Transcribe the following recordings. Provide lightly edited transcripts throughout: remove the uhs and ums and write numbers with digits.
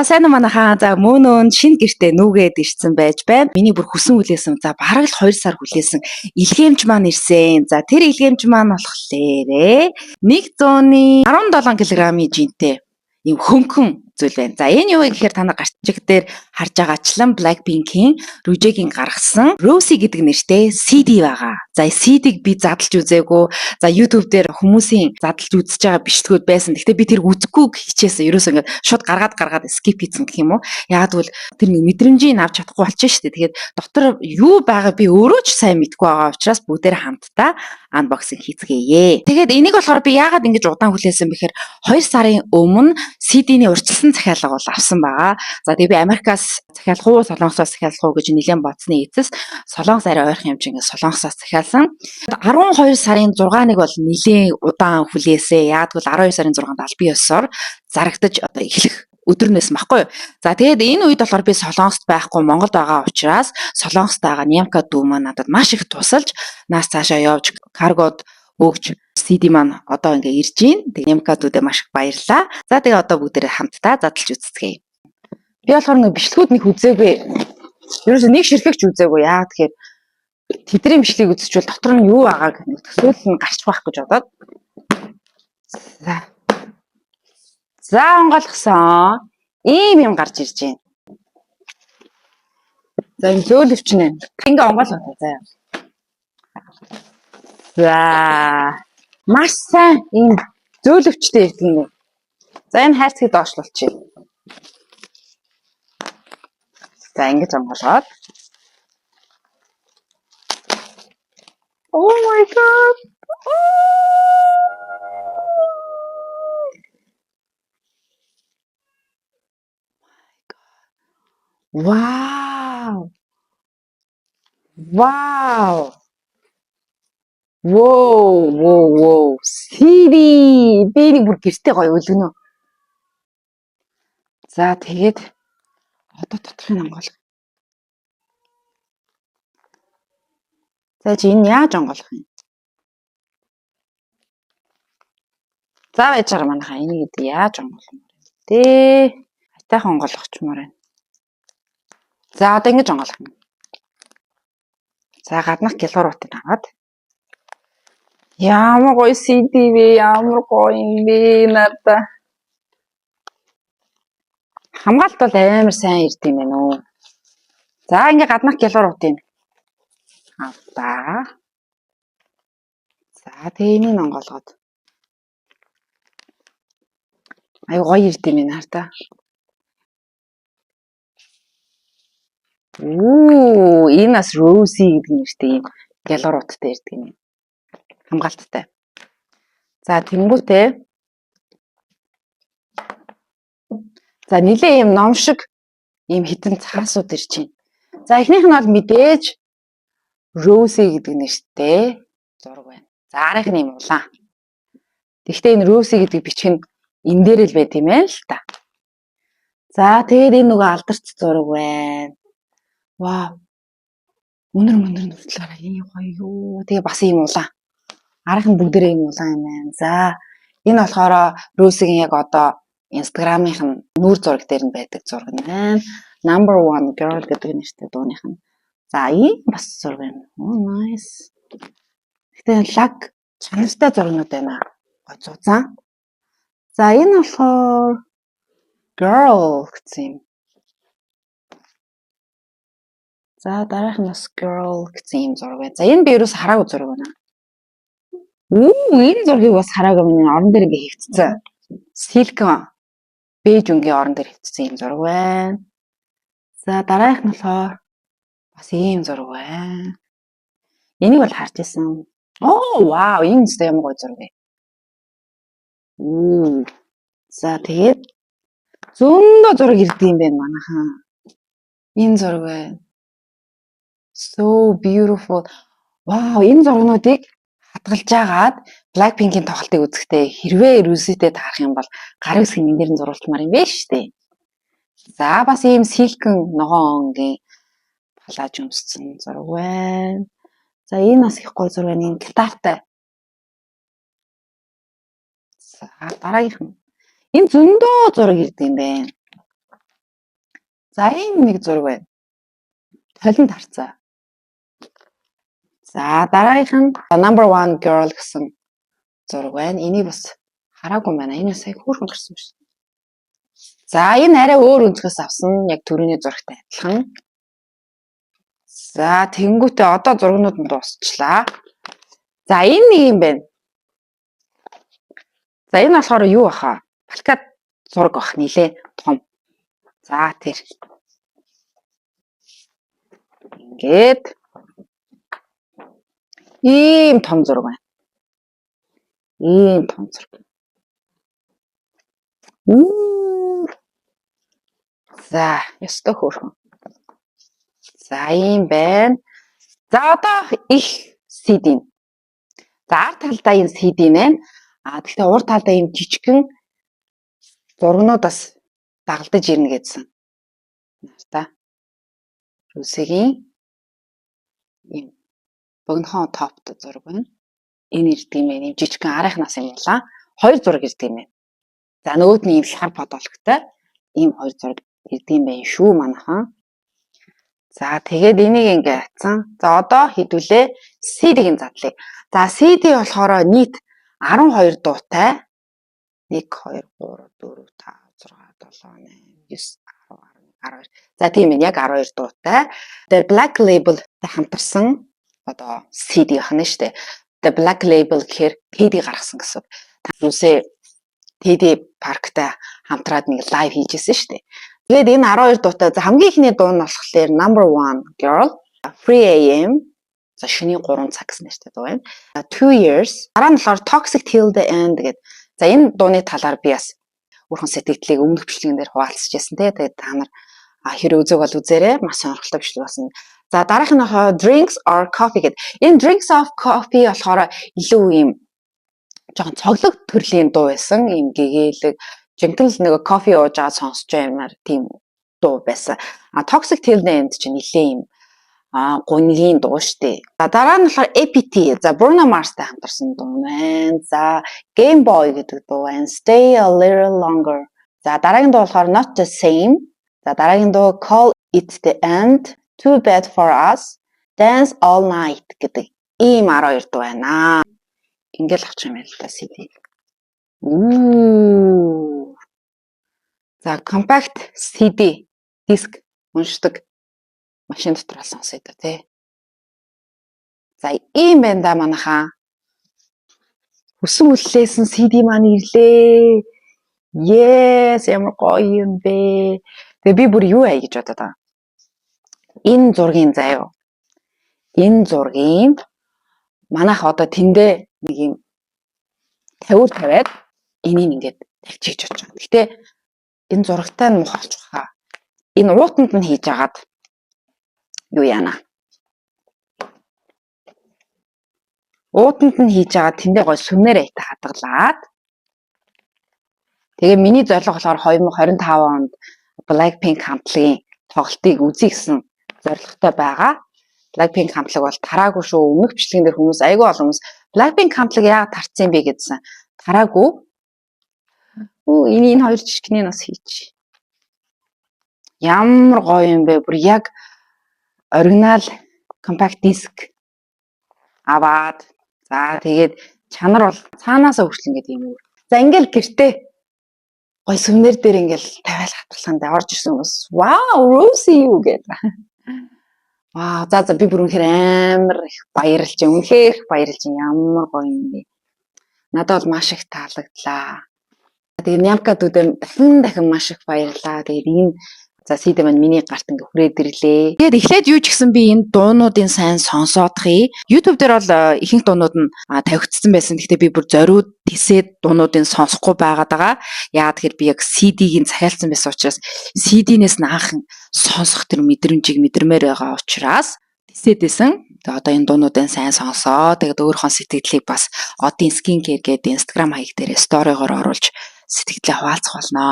За сайн уу манайхаа. За мөн шинэ гэртээ нүгээд ирсэн байж байна. Миний бүр хүсэн хүлээсэн. За бараг л 2 сар хүлээсэн илгээмж маань ирсэн. За тэр илгээмж маань болохоор 117 кг-ийн жинтэй ийм хөнгөн зүйл байна. За энэ юу вэ гэхээр та нар гарчиг дээр харж байгаачлан Blackpink-ийн Rojeg-ийн гаргасан Rosy гэдэг нэртэй CD байгаа. За CD-г би задлж үзээгүй. За YouTube дээр хүмүүсийн задлж үзэж байгаа бичлэгүүд байсан. Гэхдээ би тэр үзэхгүй хичээсэн. Ерөөсөө ингээд шууд гаргаад skip хийсэн гэх юм уу? Яагаад гэвэл тэр нэг мэдрэмжийг авч чадахгүй болчихно шүү дээ. Тэгээд дотор юу байгаа би өөрөө ч сайн мэдэхгүй байгаа учраас бүгдээр хамтдаа unboxing хийцгээе. Тэгээд энийг болохоор би яагаад ингэж удаан хүлээсэн бэхээр 2 сарын өмнө CD-ний урьдчилсан захиалга бол авсан байгаа. За тэгээ би Америкаас захиалах уу, Солонгосоос захиалах уу гэж нэлээд бодсны эцэс Солонгос арай ойрхон хэмжээний Солонгосоос захиалсан. 12 сарын 6-ныг бол нэлээд удаан хүлээсэн. Яагаад гэвэл 12 сарын 6-нд албан ёсоор зарагдаж одоо эхлэх өдрнөөс баггүй. За тэгээд энэ үед болохоор би Солонгост байхгүй Монголд байгаа учраас Солонгост байгаа Нямка дүү маань надад маш их тусалж наас цаашаа явж каргод өгч CD маань одоо ингээ ирж гин. Тэгээд Нямка дүүдээ маш их баярлаа. За тэгээд одоо бүгдээрээ хамтдаа задлж үзцгээе. Би болохоор нэг бичлэгүүд нэг үзээгүй. Ерөөсөө нэг ширхэгч үзээгүй. Яагаад тэгэхээр тэдний бичлэгийг үзчихвэл дотор нь юу байгааг төсөөлөл нь гарч байх гэж бодоод. За онгойлгосон. Ийм юм гарч ирж байна. За энэ зөөлөвчнэ. Ингээ онгойлгоо заяа. За маш сайн ийм зөөлөвчтэй ирдэг юм. За энэ хайрцгийг доошлуулчих. За ингэж онгойлгоод. Oh my god. Wow. Wow. Whoa. CD. Би нэг бүр гэртээ гоё өлгөнө. За тэгээд одоо дотохын онгойлгоо. За чи энэ яаж онгойлгох юм? За байж байгаа манайхаа энийг яаж онгойлгох юм бэ? Хайтайхан онгойлгочмоор байна. За одоо ингэж онгойлгох юм. За гаднах километрыг аваад. Ямар гоё CD вэ? Ямар гоё юм бэ надаа. Хамгаалт бол амар сайн ирд юм байна уу. За ингээ гаднах километрыг авлаа. За тэгээ энийг онгойлгоод. Аюу гоё ирд юм байна хартаа. Энэ бас Rosy гэдэг нэртэй юм километртэй ирдэг юм. Хамгаалттай. За тэнгуүтэй. За нилээ юм ном шиг ийм хитэн цаасууд ирж байна. За эхнийх нь бол мэдээж Rosy гэдэг нэртэй зураг байна. За арийнх нь юм улаан. Гэхдээ энэ Rosy гэдэг бичиг нь энэ дээр л байт юм байна л та. За тэгээд энэ нөгөө алдарч зураг байна. Вау. Өнөр нүртлээрээ энэ гоё юу. Тэгээ бас ийм улаан. Арийнх нь бүгдээрээ ийм улаан юм байна. За энэ болохоор Rosy-гийн яг одоо Instagram-ийнх нь нүүр зураг дээр нь байдаг зураг нь байна. Number 1 girl гэдэг нэртэй дууных нь. За ийм бас зураг байна. Nice. Гэтэ лаг чанартай зургууд байна. Гой зузаан. За энэ болохоор girl гэсэн юм. За дараах нь бас girl гэсэн юм зураг байна. За энэ би ерөөс хараагүй зураг байна. Энэ зургийг бас хараагүй миний орон дээр ингээ хэвтцсэн. Silicon бэж өнгийн орон дээр хэвтцсэн юм зураг байна. За дараах нь болохоор бас ийм зураг байна. Энийг бол харж ирсэн. Вау, энэ ч ямар гоё зураг вэ. За тэгээд зөндөө зураг ирдэг юм байна манайхаа. Энэ зураг байна. So beautiful. Вау, энэ зургуудыг хадгалж агаад Blackpink-ийн тоглолтыг үзэхдээ хэрвээ Rosy-тэй таарах юм бол гарын үсгийн энэ дээр нь зурултмаар юм байна шүү дээ. За бас ийм Silicon ногоон өнгийн палаж өмссөн зураг байна. За энэ бас их гоё зураг байна. Энэ гитартай. За дараагийнх нь. Энэ зөндөө зураг ирдэг юм байна. За энэ нэг зураг байна. Толинд харцаа. За дараагийнх нь number 1 girl гэсэн зураг байна. Энийг бас хараагүй байна. Энэ сая хөөрхөн гарсан шүү. За энэ арай өөр өнцгөөс авсан. Яг түрүүний зурагтай адилхан. За тэнгуүтээ одоо зургнууд нь дуусчлаа. За энэ нэг юм байна. За энэ болохоор юу баха? Плакат зураг бах нилээ том. За тэр. Ингээд ийм том зураг байна. Ийм том зураг. За ёстой хөөрхөн. За ийм байна. За одоо их CD. За ард талдаа энэ CD нэ. Гэхдээ урд талдаа ийм жижигхэн зургнуудаас дагалдаж ирнэ гэсэн. Та Русигийн ийм богинохон топт зураг байна. Энэ ирдэг юм байна. Ийм жижигхэн арайхнаас юм байна. Хоёр зураг ирдэг юм байна. За нөгөөд нь ийм шар подологтой ийм хоёр зураг ирдэг юм байна шүү манайхан. За тэгээд энийг ингээ атсан. За одоо хэдүүлээ CD-ийн задлыг. За CD болохоор нийт 12 дуутай. 1 2 3 4 5 6 7 8 9 10 12. За тийм ээ яг 12 дуутай. The Black Label хамтарсан одоо CD байна шүү дээ. The Black Label гэхээр TD гаргасан гэсэн. Юусээ TD парктай хамтраад нэг лайв хийжсэн шүү дээ. Тэгээд энэ 12 дуутай хамгийн ихний дуу нь болохоор number 1 girl 3 AM за шөнийн 3 цаг гэсэн нэртэй дуу байна. 2 years дараа нь болохоор toxic till the end гэдэг. За энэ дууны талаар би бас өөрхөн сэтгэлдлийг өмнөх бичлэгэн дээр хуваалцаж байсан те. Тэгээд та нар хэрэг үзег бол үзээрэй. Маш сонирхолтой бичлэг болсон. За дараах нь болохоор drinks or coffee гэдэг. Энэ drinks of coffee болохоор илүү юм жоохон цоглог төрлийн дуу байсан. Ийм гэгээлэг жинхэнэ л нэг кофе ууж байгаа сонсож баймаар тийм дуу байсан. Toxic till the end чинь нэлээ юм гунгийн дуу штэ. За дараа нь болохоор APT. За Bruno Mars-тай хамтарсан дуу байна. За Game Boy гэдэг дуу байна. Stay a little longer. За дараагийн дуу болохоор Not the same. За дараагийн дуу Call it the end. Too bad for us. Dance all night гэдэг ийм 12 дуу байна. Ингээл авчих юм байна л да CD. За compact CD диск уншдаг машин дотор сонсоё да тий. За ийм байна да манайхаа. Хүсэн хүлээсэн CD маань ирлээ. Yes, ямар гоё юм бэ. Тэгээ би бүр юу ая гэж бодоод байгаа. Энэ зургийн заяа. Энэ зургийн манайх одоо тэндээ нэг юм тавиур тавиад энийг ингээд тавьчих гэж бодож байгаа. Гэтэ энэ зурагтай нь мухалж баха. Энэ уутанд нь хийж агаад юу яана. Уутанд нь хийж агаад тэндээ гой сүмнээр айтаа хадгалаад тэгээ миний зорилго болохоор 2025 онд Blackpink хамтлагийн тоглолтыг үзье гэсэн зорилготой байгаа. Blackpink хамтлаг бол тараагүй шүү. Өмнөх бичлэгэн дээр хүмүүс айгүй олон хүмүүс Blackpink хамтлаг яагаад тарцсан бэ гэдсэн. Тараагүй. Энэ хоёр жижигний нас хийч. Ямар гоё юм бэ? Бүр яг оригинал компакт диск аваад за тэгээд чанар бол цаанаасаа хүртэл ингээд юм уу. За ингээл гэртээ гой сүмнэр дээр ингээл тавиал хатгалаханд орж ирсэн хүмүүс. Wow, Rosie юу гэдэг. Вау, за би бүр үнэхээр амар их баярлж байна. Үнэхээр их баярлж байна. Ямар гоё юм бэ. Надад бол маш их таалагдлаа. Тэгээд Нямка дүүдээ дахин маш их баярлаа. Тэгээд энэ за CD маань миний гарт ингээ хүрээд ирлээ. Тэгээд эхлээд юу ч гэсэн би энэ дуунуудын сайн сонсоодхий. YouTube дээр бол ихэнх дуунууд нь тавигдсан байсан. Гэхдээ би бүр зориуд тисээд дуунуудын сонсохгүй байгаад байгаа. Яагаад тэгэхээр би яг CD-гийн захиалсан байсан учраас CD-нээс нь анхан сонсох тэр мэдрэмжийг мэдэрмээр байгаа учраас тисээдсэн. Тэгээд одоо энэ дуунуудын сайн сонсоо. Тэгээд өөрийнхөө сэтгэлдлийг бас одын skincare гэдэг Instagram хаяг дээр сторигоор оруулж сэтгэлээ хуваалцах болно.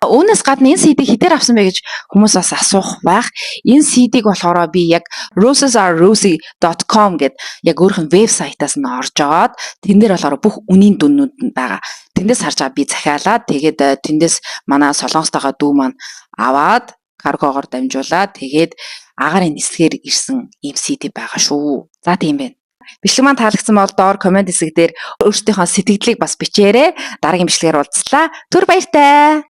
Үүнээс гадна энэ CD хідээр авсан бэ гэж хүмүүс бас асуух байх. Энэ CD-г болохоор би яг rosesarerosy.com гэд яг өөрхөн вебсайтаас нь орж агаад тэн дээр болохоор бүх үнийн дүннүүд нь байгаа. Тэндээс харж байгаа би захиалаад тэгээд тэндээс манай солонгостойгоо дүү маань аваад каргогоор дамжуулаад тэгээд агарын нисгээр ирсэн ийм CD байгаа шүү. За тийм байна. Бичлэг маань таалагдсан бол доор комент хэсэг дээр өөрсдийнхөө сэтгэлдлийг бас бичээрэй. Дараагийн бичлэгээр уулзлаа. Түр баяртай.